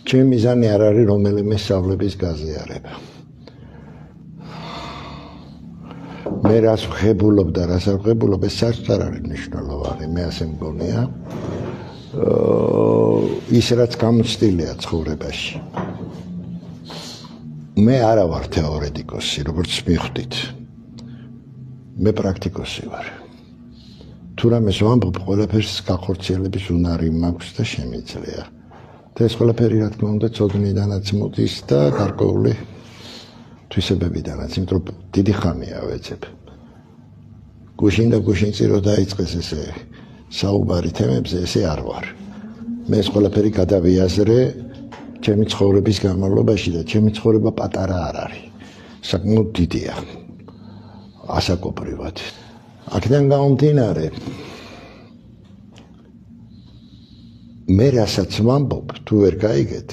ჩემი მიზანი არ არის რომელიმე სწავლების გაზიარება. მე რას ვხებულობ და რას არ ვხებულობ, ეს საერთოდ არ არის მნიშვნელოვანი, მე ასე მგონია. ის რაც გამოცდილია ცხოვრებაში. მე არა ვარ თეორეტიკოსი, როგორც მიხვდით. მე პრაქტიკოსი ვარ. თუ რამეს ვამბობ, ყველაფერს გახორციელების უნარი მაქვს და შემიძლია. და ეს ყველაფერი რა თქმა უნდა ცოდნიდანაც მოდის და გარკვეული თვისებებიდანაც, იმიტომ რომ დიდი ხანია ვეცებ. გუშინ და გუშინწი რო დაიწყეს ესე საუბარი თემებზე, ესე არ ვარ. მე ეს ყველაფერი გადავიაზრე ჩემი ცხოვრების განმავლობაში და ჩემი ცხოვრება პატარა არ არის. საკმაოდ დიდია. ასაკობრივად. აქედან გამომდინარე, მე რასაც ვამბობ, თუ ვერ გაიგეთ,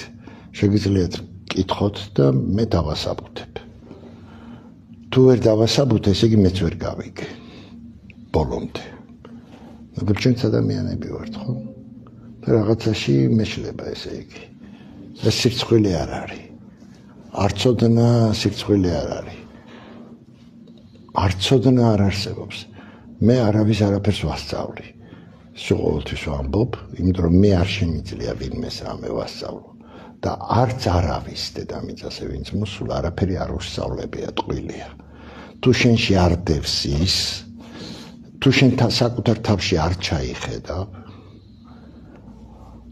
შეგიძლიათ კითხოთ და მე დავასაბუთებ. თუ ვერ დავასაბუთე, ესე იგი მეც ვერ გავიგე. ბოლომდე. მაგრამ ჩვენც ადამიანები ვართ, ხო? და რაღაცაში მეშლება ესე იგი. ეს სირცხვილი არ არის. არცოდნა სირცხვილი არ არის. არცოდნა არ არსებობს. მე არავის არაფერს ვასწავლი. ყოველთვის ვამბობ, იმიტომ რომ მე არ შემიძლია ვინმეს რამე ვასწავლო და არც არავის დედამიწაზე ვინც მოსულა არაფერი არ უსწავლებია, ტყუილია. თუ შენში არ დევს ის, თუ შენ საკუთარ თავში არ ჩაიხედავ,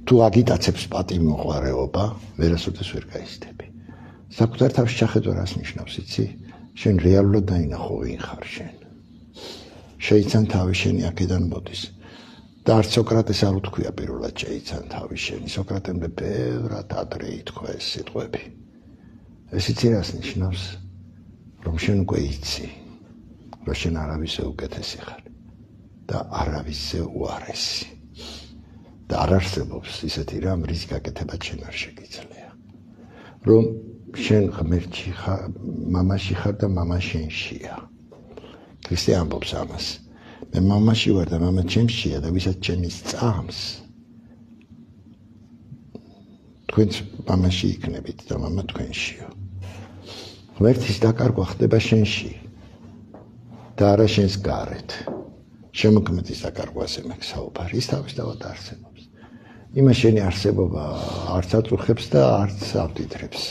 თუ აგიტაცებს პატივმოყვარეობა, ვერასოდეს ვერ გაიზრდები. საკუთარ თავში ჩახედვა რას ნიშნავს, იცი? შენ რეალურად დაინახო ვინ ხარ შენ. შეიცან თავი შენი აქედან მოდის. და არც სოკრატეს არ უთქვია პირველად შეიცან თავი შენი. სოკრატემდე ბევრად ადრე ითქვა ეს სიტყვები. ეს იცი რას ნიშნავს? რომ შენ უკვე იცი, რომ შენ არავისზე უკეთესი ხარ და არავისზე უარესი. და არ არსებობს ისეთი რამ, რის გაკეთება შენ არ შეგიძლია. რომ შენ ღმერთში ხარ, მამაში ხარ და მამა შენშია. ქრისტე ამბობს ამას. მე მამაში ვარ და მამა ჩემშია და ვისაც ჩემი სწამს. თქვენც მამაში იქნებით და მამა თქვენშიო. ღმერთის დაკარგვა ხდება შენში და არა შენს გარეთ. შემოქმედის დაკარგვაზე მაქვს საუბარი, ის თავისთავად არსებობს. იმას შენი არსებობა არც აწუხებს და არც ავდიდრებს.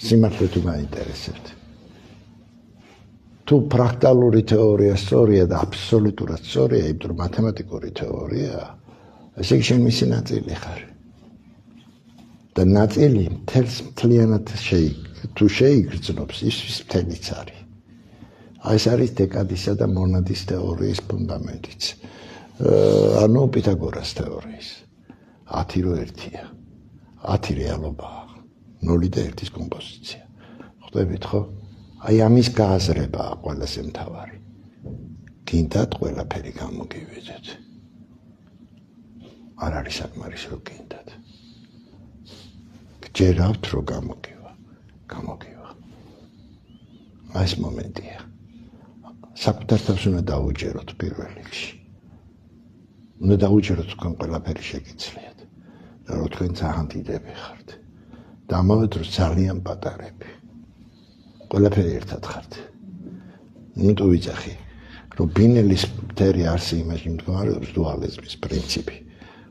სიმართლე თუ მაინტერესებთ. თუ პრაქტიკალური თეორია სწორია და აბსოლუტურად სწორია, იმიტომ რომ მათემატიკური თეორია, ესე იგი შენ მისი ნაწილი ხარ. და ნაწილი მთელს მთლიანად თუ შეიგრძნობს, ის მთელიც არის. ეს არის დეკადისა და მონადის თეორიის ფუნდამენტიც. ანუ პითაგორას თეორიის. 10 რო 1-ია. 10 რეალობაა. 0 და 1-ის კომპოზიცია. ხვდებით ხო? აი ამის გააზრებაა ყველაზე მთავარი. გინდათ ყველაფერი გამოგივიდეთ. არ არის საკმარის რო გინდათ. გჯერავთ რო გამოგივა. ეს მომენტია. საკუთარ თავს უნდა დაუჯეროთ პირველ რიგში. უნდა დაუჯეროთ თქვენ ყველაფერი შეგიძლიათ. და რომ თქვენ ძალიან დიდები ხართ. და ამავე დროს ძალიან პატარები. ყველაფერი ერთად ხართ. იმიტომ ვიცახი, რომ ბინელის მტერი არსი იმაში მდგომარეობს დუალიზმის პრინციპი,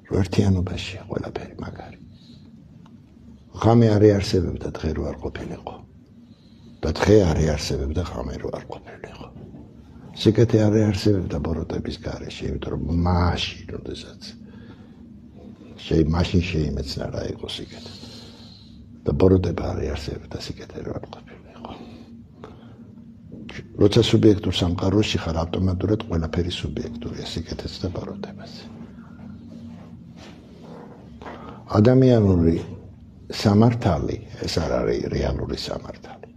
რომ ერთიანობაშია ყველაფერი მაგარი. ღამე არ იარსებებდა დღე რო არ ყოფილიყო. და დღე არ იარსებებდა ღამე რო არ ყოფილიყო. სიკეთე არ იარსებებდა ბოროტების გარეშე, იმიტომ რომ მაშინ, როდესაც მაშინ შეიმეცნა რა იყო სიკეთე. და ბოროტება არ იარსებებდა სიკეთე რო არ ყოფილიყო. როცა სუბიექტურ სამყაროში ხარ, ავტომატურად ყველაფერი სუბიექტურია, სიკეთეც და ბოროტებაც. ადამიანური სამართალი, ეს არ არის რეალური სამართალი.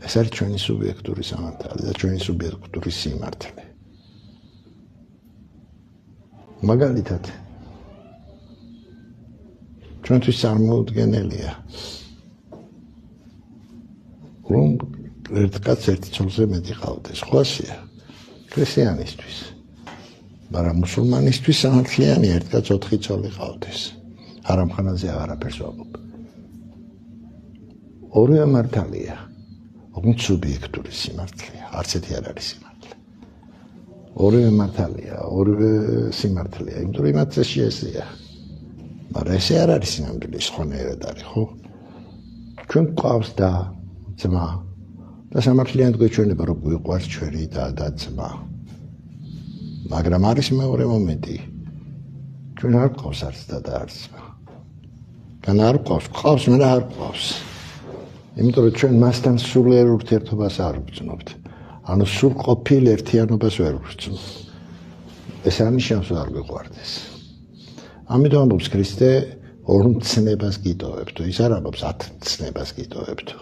ეს არის ჩვენი სუბიექტური სამართალი და ჩვენი სუბიექტური სიმართლე. მაგალითად, ჩვენთვის წარმოუდგენელია, რომ ერთ კაცს ერთი ცოლზე მეტი ყავდეს. ხვასია ქრისტიანისთვის. მაგრამ მუსულმანისთვის სამართლიანი ერთ კაცს 4 ცოლი ყავდეს. არამხანაზე აღარაფერს ვამბობ. ორივე მართალია, ოღონდ სუბიექტური სიმართლეა, არც ერთი არ არის სიმართლე. ორივე მართალია, ორივე სიმართლეა, იმიტომ რომ იმათ შეესია. მაგრამ ესე არ არის სინამდვილე, სხვანაირად არის, ხო? ჩვენ გვყავს და ძმა და სამართლიანად გვეჩვენება, რომ გვიყვარს ჩვენი და ძმა. მაგრამ არის მეორე მომენტი. ჩვენ არ გვყავს არც და არც ძმა. გან არ გვყავს, მე არ გვყავს. იმიტომ რომ ჩვენ მასთან სულიერ ურთიერთობას არ ვგრძნობთ. ანუ სრულყოფილ ერთიანობას ვერ ვგრძნობთ. ეს არ ნიშნავს, რომ არ გვიყვარდეს. ამიტომ ამბობს ქრისტე, ორ მცნებას გიტოვებთო, ის არ ამბობს 10 მცნებას გიტოვებთო.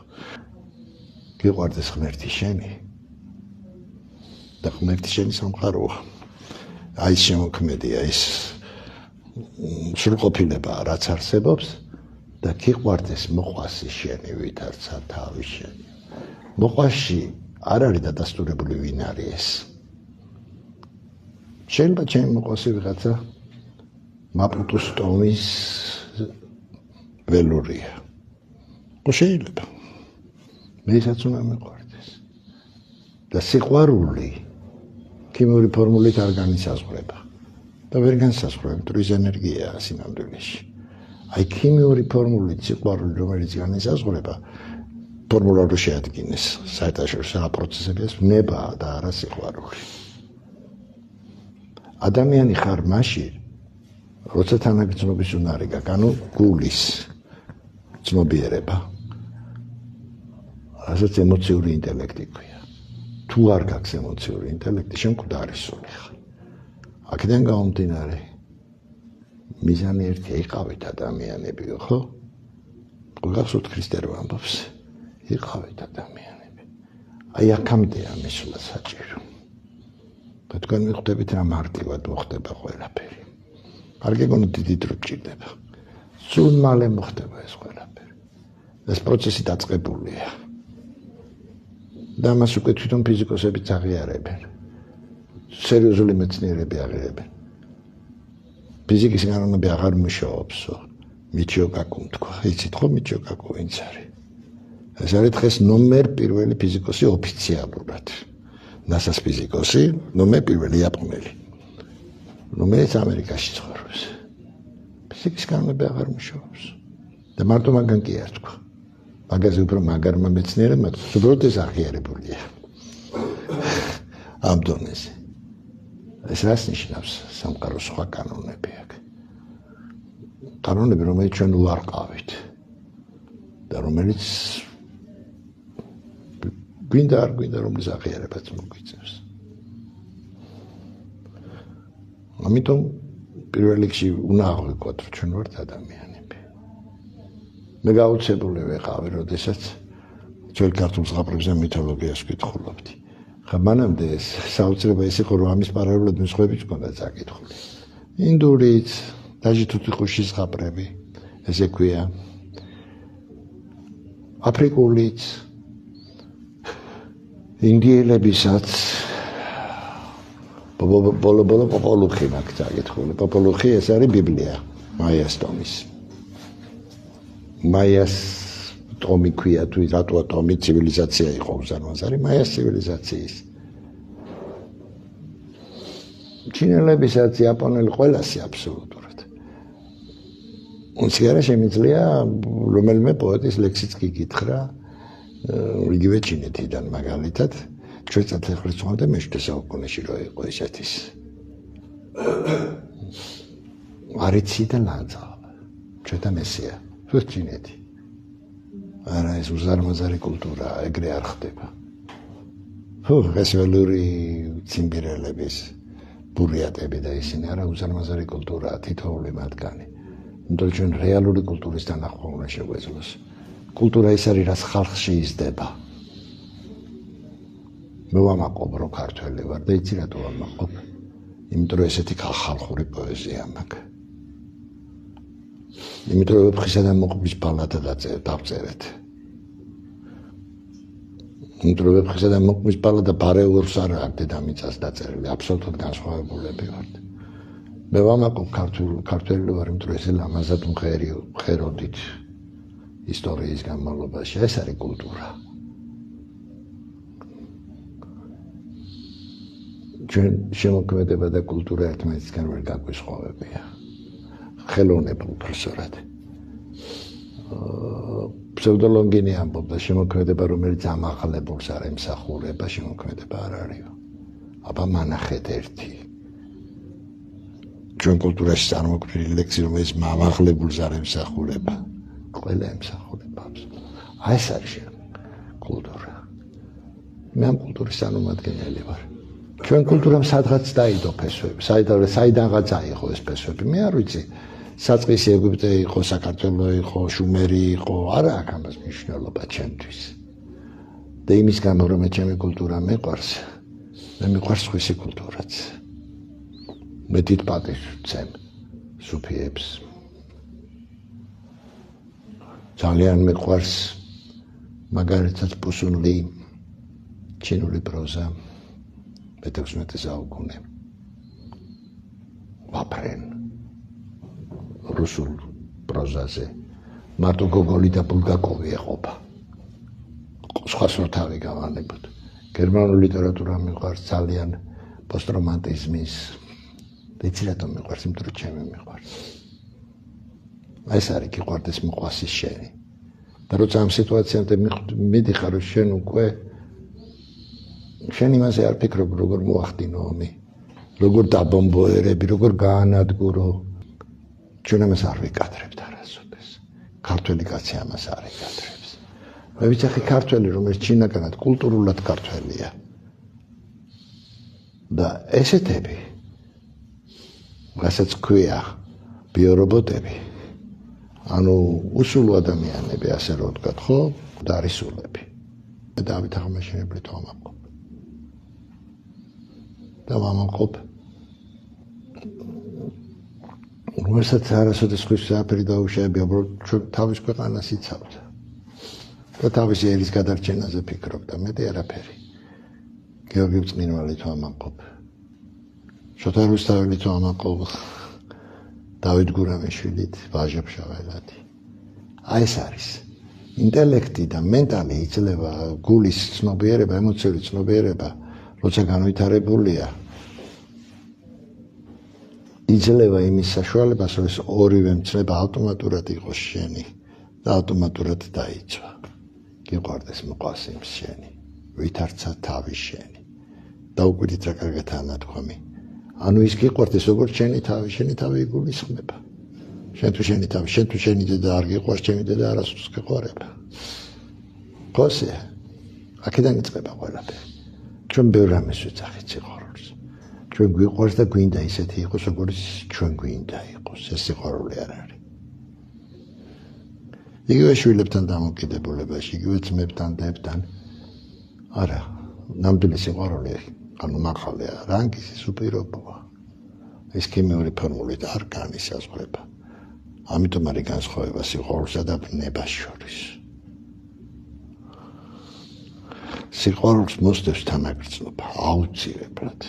გიყვარდეს ღმერთი შენი და ღმერთი შენი სამყაროა. აი ეს შემოქმედია, ის სრულყოფილება, რაც არსებობს და გიყვარდეს მოყვასი შენი, ვითარცა თავი შენი. მოყვასში არ არის დადასტურებული ვინ არის ეს. შეიძლება ჩემი მოყვასი ვიღაცა მაპუტუს ტომის ველურია. შეიძლება. მესაც უნდა მეყვარდეს. და სიყვარული ქიმიური ფორმულით არ განისაზღვრება. და ვერ განისაზღვრება, თუ ის ენერგიაა სინამდვილეში. აი ქიმიური ფორმულით სიყვარული, რომელიც განისაზღვრება, ფორმულა რო შეადგინეს საერთაშორისო პროცესებია, ვნებაა და არა სიყვარული. ადამიანი ხარ მაშინ, როცა თანაგრძნობის უნარი გაქვს, ანუ გულის ძნობიერება. ასაც ემოციური ინტელექტი ქვია. თუ არ გაქვს ემოციური ინტელექტი, შენ მკვდარი სული ხარ. აქედან გამომდინარე, მიზანი ერთი იყავით ადამიანებიო, ხო? გახსოვთ ქრისტე რო ამბობს, იყავით ადამიანები. აი აქამდეა მისვლა საჭირო. და თქვენ მიხვდებით რა მარტივად მოხდება ყველაფერი. არ გეგონოთ დიდი დრო გჭირდება. სულ მალე მოხდება ეს ყველაფერი. ეს პროცესი დაწყებულია. და მას უკვე თვითონ ფიზიკოსებიც აღიარებენ. სერიოზული მეცნიერები აღიარებენ. ფიზიკის განონები აღარ მუშაობსო. მიჩიო კაკუმ თქვა. იცით ხო მიჩიო კაკუ ვინც არის? ეს არის დღეს ნომერ პირველი ფიზიკოსი ოფიციალურად. NASA-ს ფიზიკოსი, ნომერ პირველი იაპონელი. რომელიც ამერიკაში ცხოვრობს. ფიზიკის განონები აღარ მუშაობს. და მარტო მაგან კი არ თქვა. მაგაზე უფრო მაგარმა მეცნიერებმა თქვა, უბრალოდ ეს აღიარებულია. ამ დონეზე. ეს რას ნიშნავს? სამყაროს სხვა კანონები აქვს. კანონები, რომელიც ჩვენ უარყავით და რომელიც გვინდა არ გვინდა, რომლის აღიარებაც მოგვიწევს. ამიტომ პირველ რიგში უნდა აღვიქვათ, რომ ჩვენ ვართ ადამიანები. მე გაუცებული ვიყავი, როდესაც ძველ ქართულ ზღაპრებზე მითოლოგიას ვკითხულობდი. ხა მანამდე ეს საოცრება ის იყო, რომ ამის პარალელურად მსხვერპლიც ჰქონდა წაკითხული. ინდურიც, დაჟითუთიყუში ზღაპრები, ესე ქვია. აფრიკულიც, ინდიელებისაც ბოლო პოპოლუხი მაქვს წაკითხული. პოპოლუხი ეს არის ბიბლია, მაიას ტომის. მაიას ტომი ქვია, თუ რატოა ტომი ცივილიზაცია იყო უზარმაზარი, მაიას ცივილიზაციის. ჩინელებისაც, იაპონელი ყველასი აბსოლუტურად. უციერა შემიძლია რომელიმე პოეტის ლექსიც კი გითხრა, იგივე ჩინეთიდან მაგალითად, ჩვენ წათლეხლისწვამდე მე-7 საუკუნეში რო იყო ესეთის. არიცი და ლაძაღა, ჩვენთან ესეა, თუ ჩინეთი. არა ეს უზარმაზარი კულტურა, ეგრე არ ხდება. ეს ველური ციმბირელების ბურიატები და ისინი არა უზარმაზარი კულტურაა, თითოეული მათგანი. იმიტომ ჩვენ რეალური კულტურის თანახმა უნდა შეგვეძლოს. კულტურა ის არის, რაც ხალხში იზრდება. მე ვამაყობ, რომ ქართველი ვარ და იცი რატო ვამაყობ? იმიტომ რომ ესეთი ხალხური პოეზია მაქვს. იმიტომ რომ ვეფხისა და მოყბის ბალადა დავწერეთ. იმიტომ რომ ვეფხისა და მოყბის ბალადა ბარეულს არ აქვს დედამიწას დაწერილი, აბსოლუტურად განსხვავებულები ვართ. მე ვამაყობ ქართველი ვარ, იმიტომ რომ ესე ლამაზად მღეროდით ისტორიის განმავლობაში. ეს არის კულტურა. ჩვენ შემოქმედება და კულტურა ერთმანეთისგან ვერ გაგვისხოვებია. ხელოვნებურ პროფესორად. ფსევდოლონგინი ამბობდა შემოქმედება, რომელიც ამაღლებულს არ ემსახურება, შემოქმედება არ არისო. აბა მანახეთ ერთი. ჩვენ კულტურაში წარმოქმნილი ლექსი, რომელიც ამაღლებულს არ ემსახურება, ყველა ემსახურება. აი ეს არის კულტურა. მე ამ კულტურის წარმომადგენელი ვარ. ჩვენ კულტურამ სადღაც დაიდო ფესვები, საიდანღაც აიღო ეს ფესვები. მე არ ვიცი, საწყისი ეგვიპტე იყო, საქართველო იყო, შუმერი იყო, არა აქვს ამას მნიშვნელობა ჩემთვის. და იმის გამო რომ ჩემი კულტურა მეყვარს, მე მიყვარს სხვისი კულტურაც. მე დიდ პატივს ვცემ სუფიებს. ძალიან მეყვარს მაგალითად პუსუნლი, ჩინური პროზა, მე-16 საუკუნე. ვაფრენ რუსულ პროზაზე მარტო გოგოლი და ბულგაკოვი ეყოფა. სხვა სროთავი გავანებოთ. გერმანული ლიტერატურა მიყვარს ძალიან პოსტრომანტიზმის. Deci rată მიყვარს, იმიტომ რომ ჩემი მიყვარს. ეს არის გიყვარდეს მოყვასის შენი. და როცა ამ სიტუაციამდე მიდიხარ, რომ შენ უკვე შენ იმაზე არ ფიქრობ, როგორ მოახდინო ომი, როგორ დაბომბოერები, როგორ გაანადგურო. ჩვენ ამას არ ვიკადრებთ არასოდეს. ქართველი კაცი ამას არ იკადრებს. მე ვიცახი ქართველი, რომელიც ჩინაგანად კულტურულად ქართველია. და ესეთები რასაც ქვია ბიორობოტები, ანუ უსულო ადამიანები, ასე რომ ვთქვათ, ხო, დარისულები. დავით აღმაშენებლით ვამაყობ. და ვამაყობ. რომელსაც არასოდეს ხვის საფერი დაუშავებია, ჩვენ თავის ქვეყანას იცავთ. და თავისი ერის გადარჩენაზე ფიქრობ და მეტი არაფერი. გეორგი წმინვალით ვამაყობ. შოთა რუსთაველით ვამაყობ. დავით გურამიშვილით, ვაჟა ფშაველადი. აი ეს არის. ინტელექტი და მენტალი იძლევა გულის ცნობიერება, ემოციური ცნობიერება, როცა განვითარებულია. იძლევა იმის საშუალებას, რომ ეს ორივე მცნება ავტომატურად იყოს შენი და ავტომატურად დაიცვა. გიყვარდეს მოყვასიმს შენი, ვითარცა თავი შენი. დაუკვირდით რა კარგადაა ნათქვამი. ანუ ის გიყვარდეს როგორც შენი თავი იგულისხმება. შენ თუ შენი დედა არ გიყვარს, ჩემი დედა არასდროს გეყვარება. ხოსე, აქედან იწყება ყველაფერი. ჩვენ ბევრ რამეს ვეძახით სიყვარულს. ჩვენ გვიყვარს და გვინდა ისეთი იყოს, როგორც ჩვენ გვინდა იყოს. ეს სიყვარული არ არის. იგივე შვილებთან დამოკიდებულებაში, იგივე ძმებთან, დებთან. არა, ნამდვილი სიყვარული, ანუ მაღალია, რანგის უპირობოა. ეს ქიმიური ფორმულით არ განისაზღვრება. ამიტომ არის განსხვავება სიყვარულსა და ბნებას შორის. სიყვარულს მოსდევს თანაგრძნობა, აუცილებლად.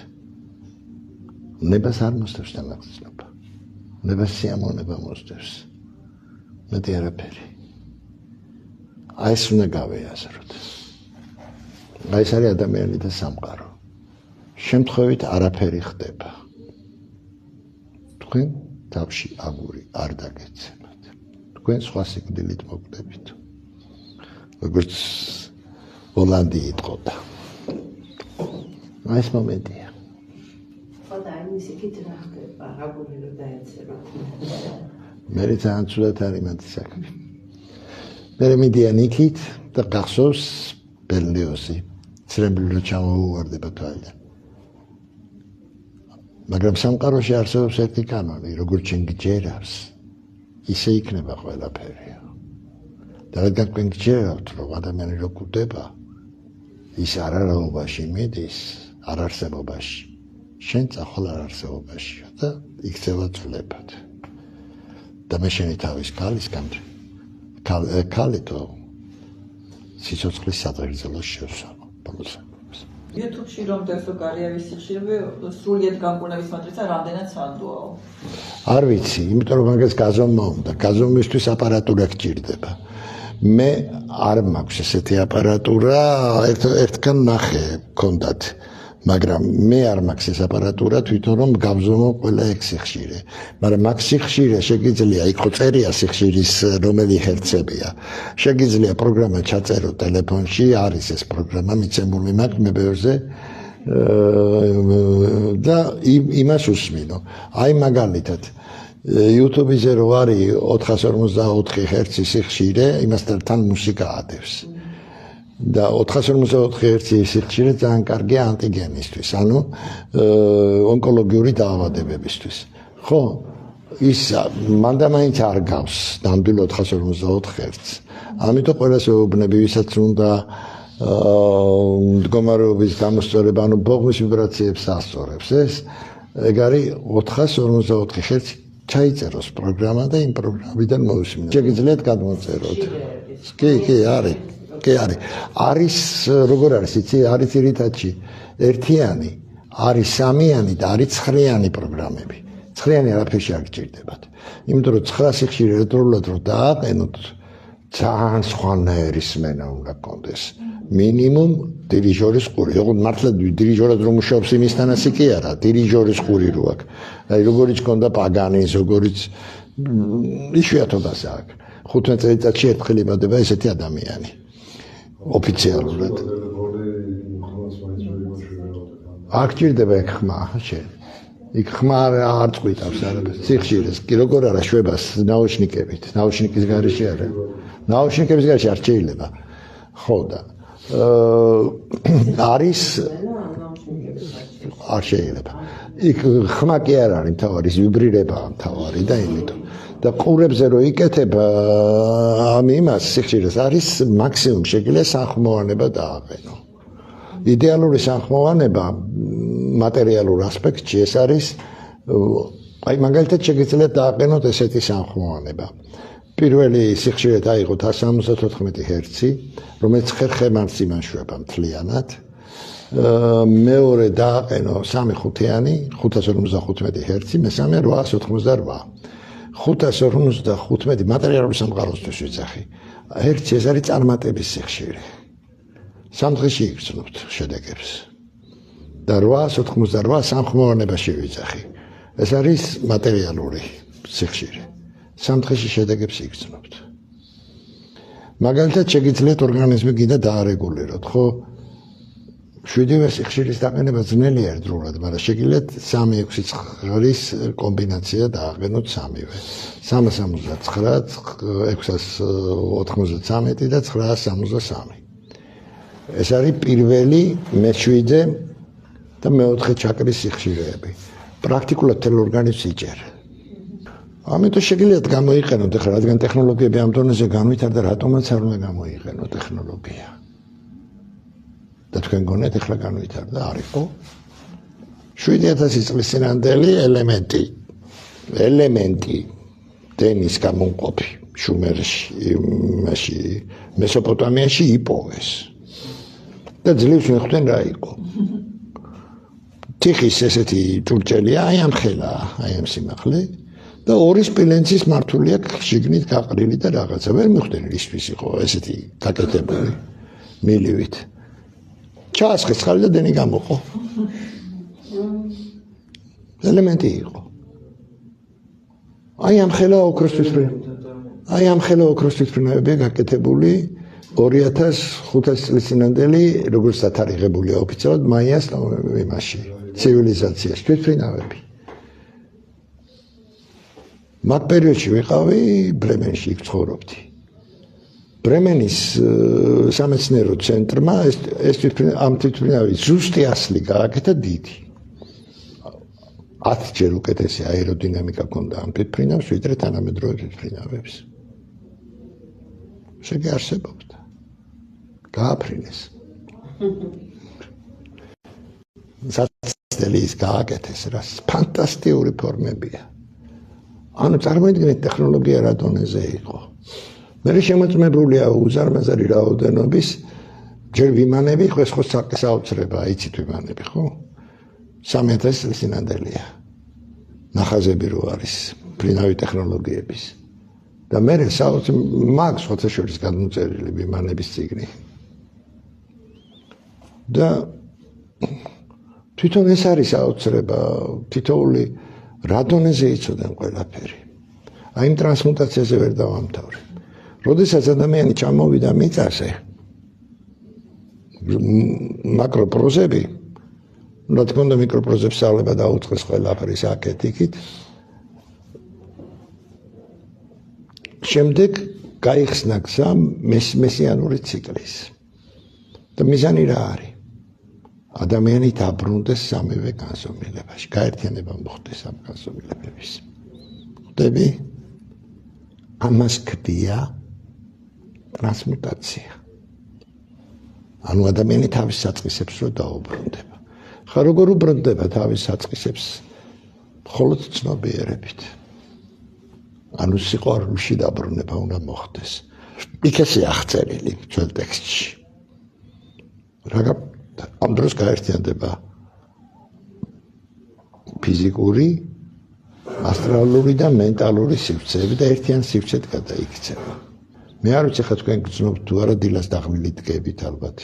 ნებას არ მოსდევს თანაგრძნობა. ნებას სიამოვნება მოსდევს. მეტი არაფერი. აი ეს უნდა გავეაზროთ. აი ეს არის ადამიანი და სამყარო. შემთხვევით არაფერი ხდება. თქვენ თავში აგური არ დაგეცემათ. თქვენ სხვა სიკვდილით მოკვდებით. როგორც ჰოლანდი იტყოდა. აი ეს მომენტია. ხოდა იმის იქით რა ხდება, აგური რომ დაეცემათ. მე ძალიან ცუდად არის მათი საქმე. მე მიდიან იქით და გახსოვს ბერლიოზი. ცრემლი რო ჩამოუვარდება თვალიდან. მაგრამ სამყაროში არსებობს ერთი კანონი, როგორც შენ გჯერავს, ისე იქნება ყველაფერი. და რადგან თქვენ გჯერავთ, რომ ადამიანი რო კვდება, ის არარაობაში მიდის, არარსებობაში. შენ წახვალ არარსებობაშია და იქცევა ძვლებად. და მე შენი თავის ქალისგან ქალითო სიცოცხლის სადღეგრძელოს შევსავო. YouTube-ში რომ დასო კარიერის სიხშირე სრულიად განკურნების მატრიცა რამდენად სანდოაო? არ ვიცი, იმიტომ რომ მაგას გაზომვა უნდა. გაზომვისთვის აპარატურა გჭირდება. მე არ მაქვს ესეთი აპარატურა, ერთგან ნახე გქონდათ, მაგრამ მე არ მაქვს ეს აპარატურა თვითონ რომ გავზომო ყველა ეგ სიხშირე. მაგრამ მაგ სიხშირე შეგიძლია, იქ ხო წერია სიხშირის რომელი ჰერცებია. შეგიძლია პროგრამა ჩაწერო ტელეფონში, არის ეს პროგრამა მიცემული მაქვს მე ბევრზე და იმას უსმინო. აი მაგალითად YouTube-ზე რო არის 454 ჰერცის სიხშირე, იმასთან თან მუსიკა ადევს. და 454 ჰერცის სიხშირე ძალიან კარგია ანტიგენისთვის, ანუ ონკოლოგიური დაავადებებისთვის. ხო, ის მანდამაინც არ გავს ნამდვილ 454 ჰერცს. ამიტომ ყველას ვეუბნები, ვისაც უნდა მდგომარეობის გამოსწორება, ანუ ბოღმის ვიბრაციებს ასწორებს, ეგ არის 454 ჰერცი ჩაიწეროს პროგრამა და იმ პროგრამიდან მოусმინოთ. შეგიძლიათ გადმოწეროთ. კი, არის. კი არის როგორ არის იცი არის ძირითადში ერთიანი არის სამიანი და არის ცხრიანი პროგრამები 9-იანი არაფერში არ გჭირდებათ იმიტომ რომ 9 სიხშირე ერთდროულად რო დააყენოთ ძალიან სხვანაირი სმენა უნდა გქონდეს მინიმუმ დირიჟორის ყური ოღონდ მართლა დირიჟორად რომ მუშაობს იმისთანასი კი არა დირიჟორის ყური რო აქვს აი როგორიც გქონდა პაგანის როგორიც იშვიათობას აქვს 15 წელიწადში ერთხელ იმადება ესეთი ადამიანი ოფიციალურად. არ გჭირდება ეგ ხმა, შენ. იქ ხმა არ წყვიტავს არაფერს. სიხშირეს, კი როგორ არა შვებას ნაუშნიკებით. ნაუშნიკის გარეშე არა. ნაუშნიკების გარეშე არ შეიძლება. ხო და არის არ შეიძლება. იქ ხმა კი არ არის მთავარი, ვიბრირებაა მთავარი და იმიტომ. და ყურებზე რო იკეთებ ამ იმას სიხშირეს არის მაქსიმუმ შეგიძლია სახმოვანება დააყენო. იდეალური სახმოვანება მატერიალურ ასპექტში ეს არის აი მაგალითად შეგიძლიათ დააყენოთ ესეთი სახმოვანება. პირველი სიხშირე დაიღო 174 ჰერცი, რომელიც ხერხემარს იმაშვება მთლიანად. მეორე დააყენო 3-5-იანი 555 ჰერცი, მესამე 888. 555 მატერიალური სამყაროსთვის ვიძახი. ჰერცი ეს არის წარმატების სიხშირე. 3 დღეში იგრძნობთ შედეგებს. და 888 სამხმოვანებაში ვიძახი. ეს არის მატერიალური სიხშირე. 3 დღეში შედეგებს იგრძნობთ. მაგალითად შეგიძლიათ ორგანიზმი კიდე დაარეგულიროთ, ხო? 7-ვე სიხშირის დაყენება ძნელია ერთდროულად, მაგრამ შეგიძლიათ 3-6-9-ის კომბინაცია დააყენოთ 3-ვე. 379, 693 და 963. ეს არის პირველი, მე-7 და მე-4 ჩაკრის სიხშირეები. პრაქტიკულად თელ ორგანიზმს იჭერს. ამიტომ შეგიძლიათ გამოიყენოთ ახლა, რადგან ტექნოლოგიები ამ დონეზე განვითარდა, რატომაც არ უნდა გამოიყენოთ ტექნოლოგია. და თქვენ გონიათ ახლა განვითარდა, არისო? 7000 წლის წინანდელი ელემენტი დენის გამომყოფი შუმერში, მესოპოტამიაში იპოვეს. და ძლივს მიხვდნენ რა იყო. თიხის ესეთი ჭურჭელია, აი ამ ხელა, აი ამ სიმაღლე და ორი სპილენძის მართული აქვს შიგნით გაყრილი და რაღაცა ვერ მიხვდნენ ისთვის იყო ესეთი გაკეთებული მილივით. ჩაასხეს ხალი და დენი გამოყო. ელემენტი იყო. აი ამ ხელა ოქროს თვითმფრინავებია გაკეთებული 2500 წლის წინანდელი, როგორც დათარიღებულია ოფიციალურად მაიას იმაში, ცივილიზაციაში თვითმფრინავები. მაგ პერიოდში ვიყავი ბრემენში, იქ ცხოვრობდი. ბრემენის სამეცნიერო ცენტრმა ეს თვითმფრინავის ზუსტი ასლი გააკეთა დიდი. 10 ჯერ უკეთესი აეროდინამიკა ჰქონდა ამ თვითმფრინავს, ვიდრე თანამედროვე თვითმფრინავებს. შეგეარსებობდა. გააფრინეს. საწდელის გააკეთეს რა ფანტასტიკური ფორმებია. ანუ წარმოიდგინეთ ტექნოლოგია რა დონეზე იყო. მე შემოწმებულია უზარმაზარი რაოდენობის ჯერ ვიმანები, ხო ეს ხო საკის აუცრება, იცით ვიმანები, ხო? 3000 წლის წინანდელია. ნახაზები რო არის, მფრინავი ტექნოლოგიების. და მე მაქვს ხოთაშორის გადმოწერილი ვიმანების წიგნი. და თვითონ ეს არის აუცრება, თითოეული რა დონეზე იცოდნენ ყველაფერი. აი იმ ტრანსმუტაციაზე ვერ დავამთავრე. როდესაც ადამიანი ჩამოვიდა მიწაზე, მაკროპროზები, რა თქმა უნდა მიკროპროზებს სწავლება დაუწყეს ყველაფრის აკეთიკით. შემდეგ გაიხსნა გზა მესიანური ციკლის. და მიზანი რა არის? ადამიანი დაბრუნდეს სამივე განზომილებაში, გაერთიანება მოხდეს ამ განზომილებების. ხვდები? ამას ქვია ტრანსმუტაცია. ანუ ადამიანი თავის საწყისებს რო დაუბრუნდება. ხა როგორ უბრუნდება თავის საწყისებს? მხოლოდ ცნობიერებით. ანუ სიყვარულში დაბრუნება უნდა მოხდეს. იქ ესე აღწერილი ძველ ტექსტში. ამ დროს გაერთიანდება ფიზიკური, ასტრალური და მენტალური სივრცეები და ერთიან სივრცედ გადაიქცევა. მე არ ვიცი ხა თქვენ გძნობთ თუ არა დილას დაღლილი დგებით ალბათ.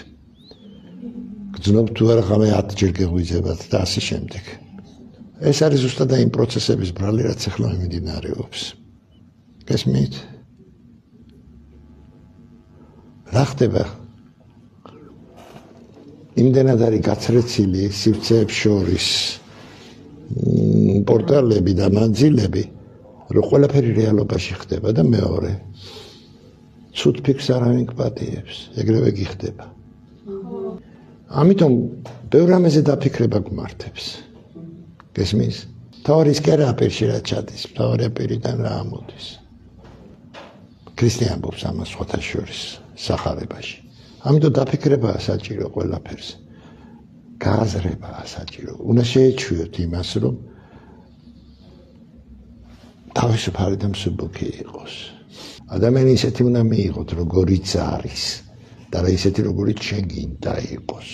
გძნობთ თუ არა ღამე 10 ჯერ გეღვიძებათ და ასე შემდეგ. ეს არის ზუსტად იმ პროცესების ბრალი, რაც ახლა მიმდინარეობს. გესმით? რა ხდება? იმდენად არის გაცრეცილი სივრცეებს შორის პორტალები და მანძილები, რომ ყველაფერი რეალობაში ხდება და მეორე ცუდ ფიქრს არავინ გპატიებს, ეგრევე გიხდება. ამიტომ ბევრ რამეზე დაფიქრება გვმართებს. გესმის? თავის კერაპერში რა ჩადის, თავი პირიდან რა ამოდის. ქრისტე ამბობს ამას ხოთაშორის სახარებაში. ამიტომ დაფიქრებაა საჭირო ყველაფერზე. გააზრებაა საჭირო. უნდა შეეჩვიოთ იმას, რომ თავისუფალი და მსუბუქი იყოს. ადამიანი ისეთი უნდა მიიღოთ, როგორიც არის და რა ისეთი, როგორიც შეგინდა იყოს.